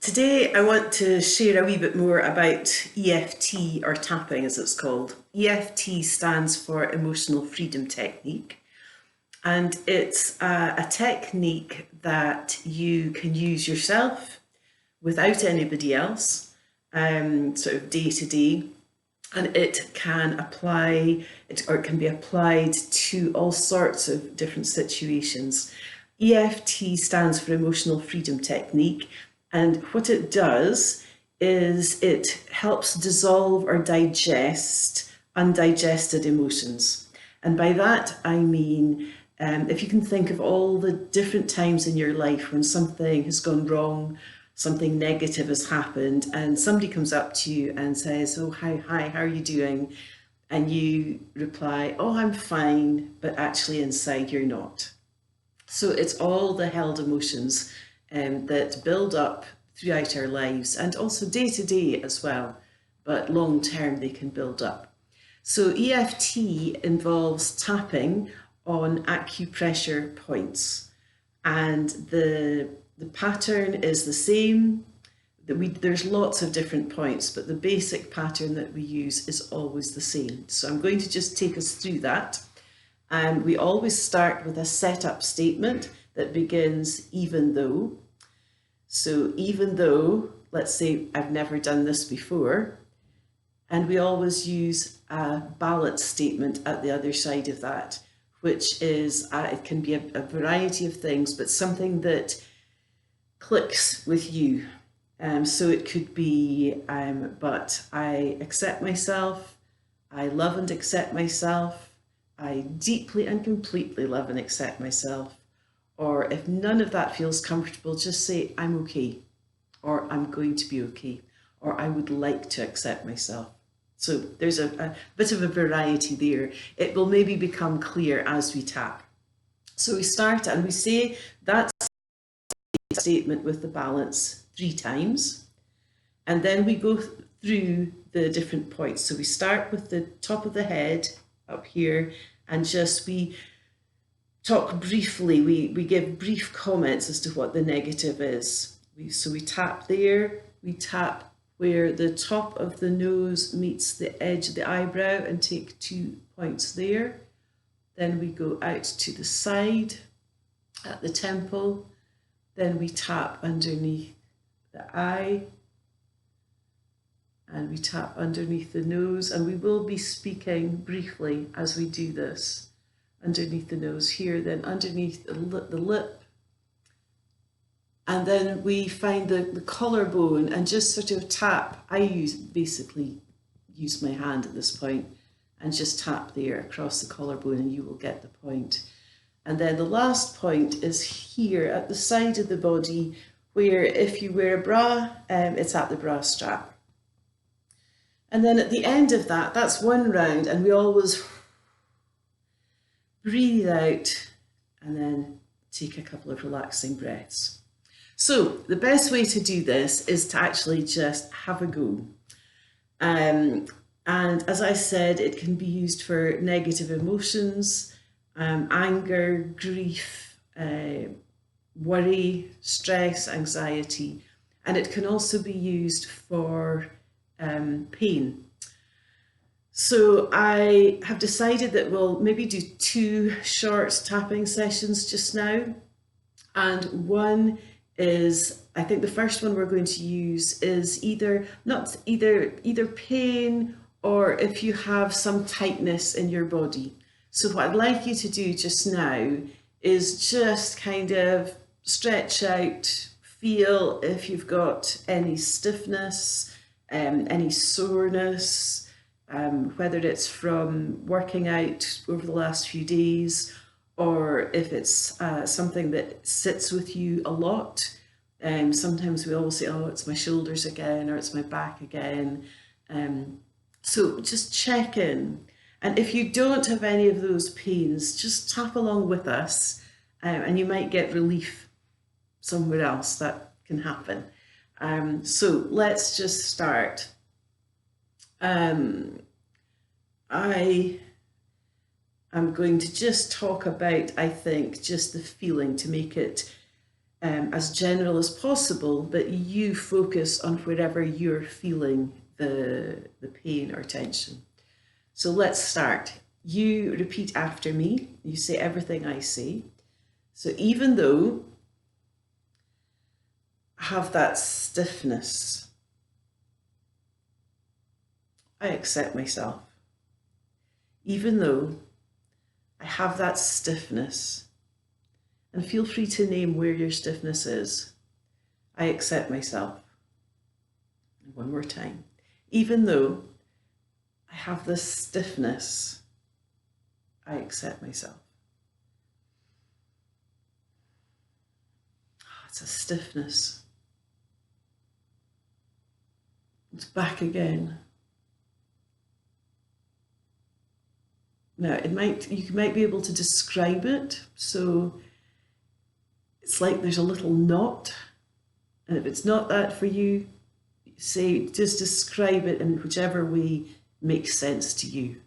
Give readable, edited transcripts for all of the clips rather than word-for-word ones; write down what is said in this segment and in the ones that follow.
Today I want to share a wee bit more about EFT, or tapping as it's called. EFT stands for Emotional Freedom Technique, and it's a technique that you can use yourself without anybody else, sort of day to day, and it can it can be applied to all sorts of different situations. EFT stands for Emotional Freedom Technique, and what it does is it helps dissolve or digest undigested emotions. And by that I mean, if you can think of all the different times in your life when something has gone wrong, something negative has happened, and somebody comes up to you and says, "Oh, hi, how are you doing?" And you reply, "Oh, I'm fine," but actually inside you're not. So it's all the held emotions that build up throughout our lives, and also day to day as well, but long term they can build up. So EFT involves tapping on acupressure points, and the pattern is the same. There's lots of different points, but the basic pattern that we use is always the same. So I'm going to just take us through that. And we always start with a setup statement that begins "even though." So even though, let's say I've never done this before, and we always use a balance statement at the other side of that, which is, it can be a variety of things, but something that clicks with you. So it could be, but I accept myself, I love and accept myself, I deeply and completely love and accept myself. Or if none of that feels comfortable, just say, "I'm okay," or "I'm going to be okay," or "I would like to accept myself." So there's a bit of a variety there. It will maybe become clear as we tap. So we start and we say that statement with the balance 3 times, and then we go through the different points. So we start with the top of the head up here, and just we talk briefly, we give brief comments as to what the negative is. So we tap there, we tap where the top of the nose meets the edge of the eyebrow and take 2 points there. Then we go out to the side at the temple. Then we tap underneath the eye, and we tap underneath the nose, and we will be speaking briefly as we do this. Underneath the nose here, then underneath the lip, and then we find the collarbone and just sort of tap. I basically use my hand at this point and just tap there across the collarbone, and you will get the point. And then the last point is here at the side of the body, where if you wear a bra, it's at the bra strap. And then at the end of that, that's one round, and we always breathe out and then take a couple of relaxing breaths. So the best way to do this is to actually just have a go. And as I said, it can be used for negative emotions, anger, grief, worry, stress, anxiety, and it can also be used for pain. So I have decided that we'll maybe do 2 short tapping sessions just now. And one is, I think the first one we're going to use is either pain, or if you have some tightness in your body. So what I'd like you to do just now is just kind of stretch out, feel if you've got any stiffness, any soreness, whether it's from working out over the last few days, or if it's something that sits with you a lot. Sometimes we all say, "Oh, it's my shoulders again," or "It's my back again." So just check in. And if you don't have any of those pains, just tap along with us, and you might get relief somewhere else. That can happen. So let's just start. I am going to just talk about, I think, just the feeling to make it as general as possible, but you focus on wherever you're feeling the pain or tension. So let's start. You repeat after me. You say everything I say. So even though I have that stiffness, I accept myself. Even though I have that stiffness, and feel free to name where your stiffness is, I accept myself. And one more time. Even though I have this stiffness, I accept myself. It's a stiffness. It's back again. Now, you might be able to describe it. So it's like there's a little knot. And if it's not that for you, just describe it in whichever way makes sense to you.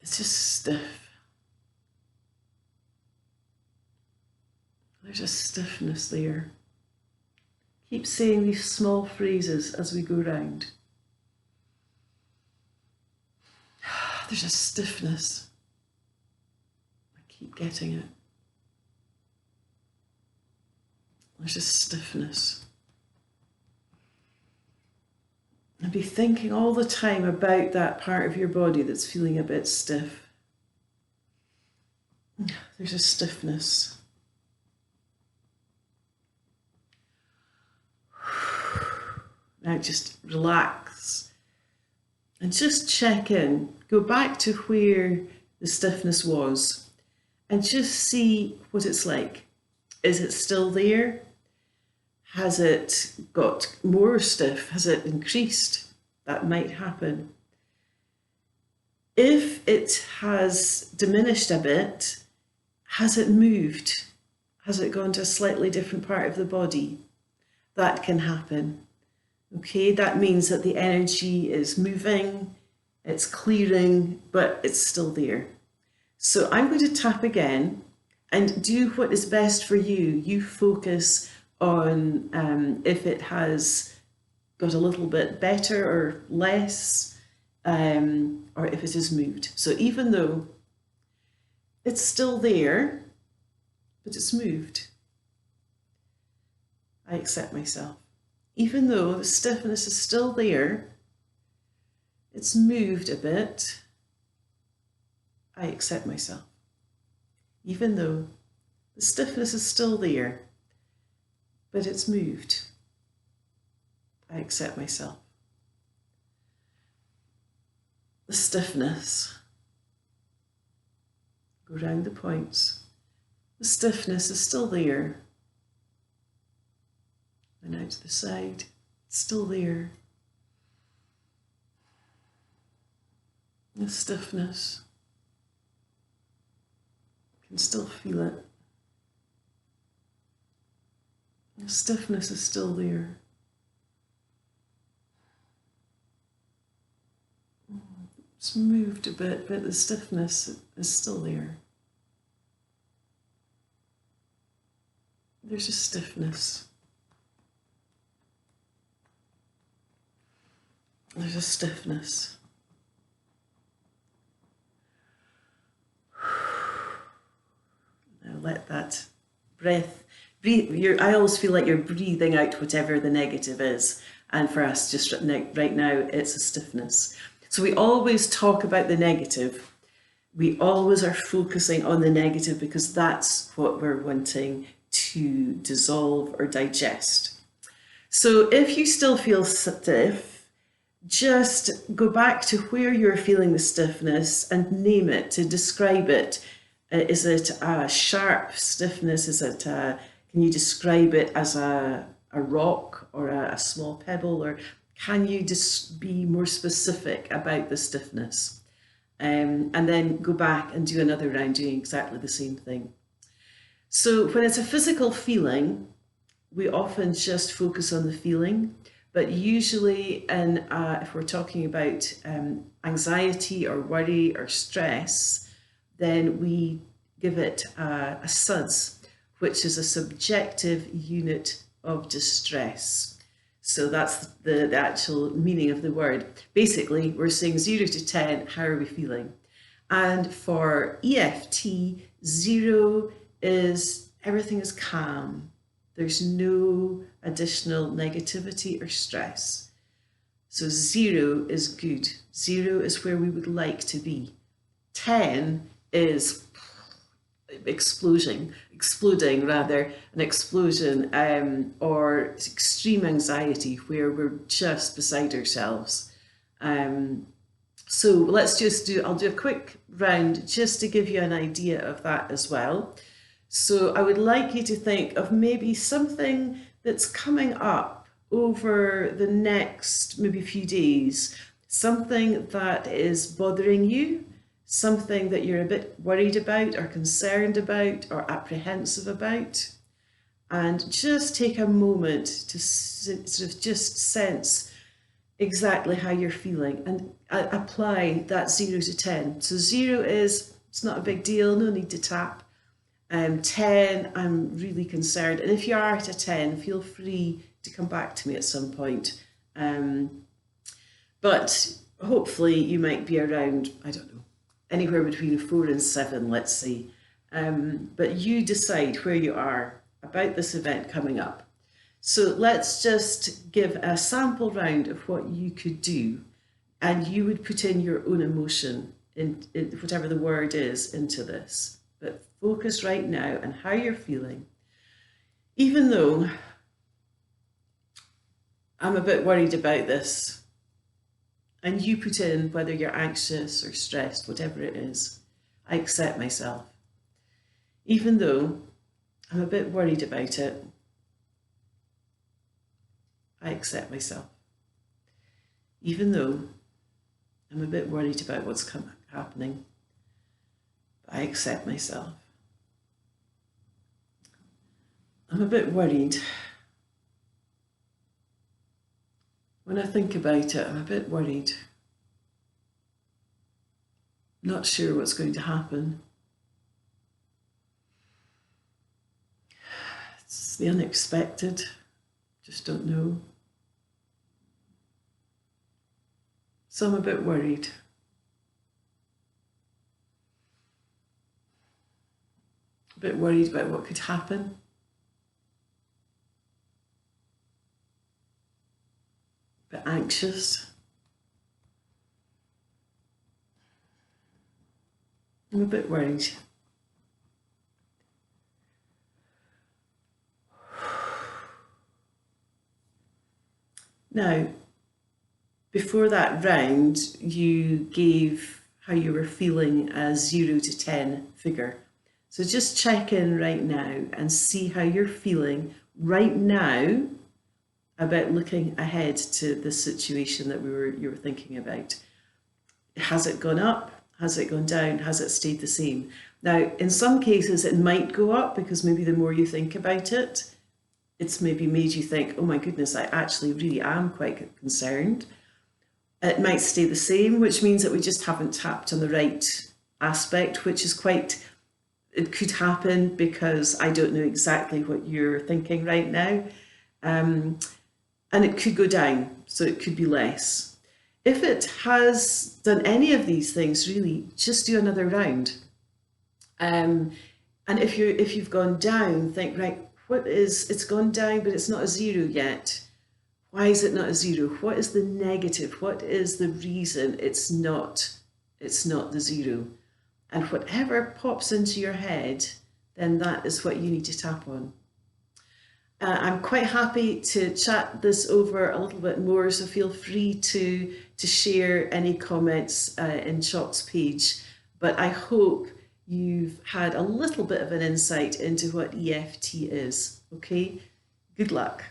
It's just stiff. There's a stiffness there. Keep saying these small phrases as we go round. There's a stiffness. I keep getting it. There's a stiffness. And be thinking all the time about that part of your body that's feeling a bit stiff. There's a stiffness. Now just relax and just check in. Go back to where the stiffness was and just see what it's like. Is it still there? Has it got more stiff? Has it increased? That might happen. If it has diminished a bit, has it moved? Has it gone to a slightly different part of the body? That can happen. Okay, that means that the energy is moving, it's clearing, but it's still there. So I'm going to tap again and do what is best for you. You focus on if it has got a little bit better or less, or if it has moved. So even though it's still there, but it's moved, I accept myself. Even though the stiffness is still there, it's moved a bit, I accept myself. Even though the stiffness is still there, but it's moved, I accept myself. The stiffness, go round the points. The stiffness is still there. And out to the side, it's still there. The stiffness, you can still feel it. The stiffness is still there. It's moved a bit, but the stiffness is still there. There's a stiffness. There's a stiffness. Now let that breath breathe. I always feel like you're breathing out whatever the negative is. And for us, just right now, it's a stiffness. So we always talk about the negative. We always are focusing on the negative because that's what we're wanting to dissolve or digest. So if you still feel stiff, just go back to where you're feeling the stiffness and name it, to describe it. Is it a sharp stiffness? Can you describe it as a rock or a small pebble? Or can you just be more specific about the stiffness? And then go back and do another round doing exactly the same thing. So when it's a physical feeling, we often just focus on the feeling. But usually, if we're talking about anxiety or worry or stress, then we give it a suds, which is a subjective unit of distress. So that's the actual meaning of the word. Basically, we're saying 0 to 10, how are we feeling? And for EFT, 0 is everything is calm. There's no additional negativity or stress. So 0 is good. 0 is where we would like to be. 10 is exploding rather, an explosion, or extreme anxiety where we're just beside ourselves. So let's just I'll do a quick round just to give you an idea of that as well. So I would like you to think of maybe something that's coming up over the next maybe few days, something that is bothering you, something that you're a bit worried about or concerned about or apprehensive about, and just take a moment to sort of just sense exactly how you're feeling and apply that 0 to 10. So 0 is, it's not a big deal, no need to tap. 10, I'm really concerned. And if you are at a 10, feel free to come back to me at some point. But hopefully you might be around, I don't know, anywhere between 4 and 7, let's say. But you decide where you are about this event coming up. So let's just give a sample round of what you could do, and you would put in your own emotion, in whatever the word is, into this. But focus right now on how you're feeling. Even though I'm a bit worried about this, and you put in whether you're anxious or stressed, whatever it is, I accept myself. Even though I'm a bit worried about it, I accept myself. Even though I'm a bit worried about what's happening, I accept myself. I'm a bit worried. When I think about it, I'm a bit worried. Not sure what's going to happen. It's the unexpected. Just don't know. So I'm a bit worried. A bit worried about what could happen. A bit anxious. I'm a bit worried. Now, before that round, you gave how you were feeling a 0 to 10 figure. So just check in right now and see how you're feeling right now about looking ahead to the situation that you were thinking about. Has it gone up? Has it gone down? Has it stayed the same? Now, in some cases, it might go up because maybe the more you think about it, it's maybe made you think, oh my goodness, I actually really am quite concerned. It might stay the same, which means that we just haven't tapped on the right aspect, which is quite, it could happen because I don't know exactly what you're thinking right now. And it could go down, so it could be less. If it has done any of these things, really, just do another round. And if you've gone down, think, right, it's gone down, but it's not a 0 yet. Why is it not a 0? What is the negative? What is the reason it's not the 0? And whatever pops into your head, then that is what you need to tap on. I'm quite happy to chat this over a little bit more, so feel free to share any comments in Chalk's page. But I hope you've had a little bit of an insight into what EFT is. Okay, good luck.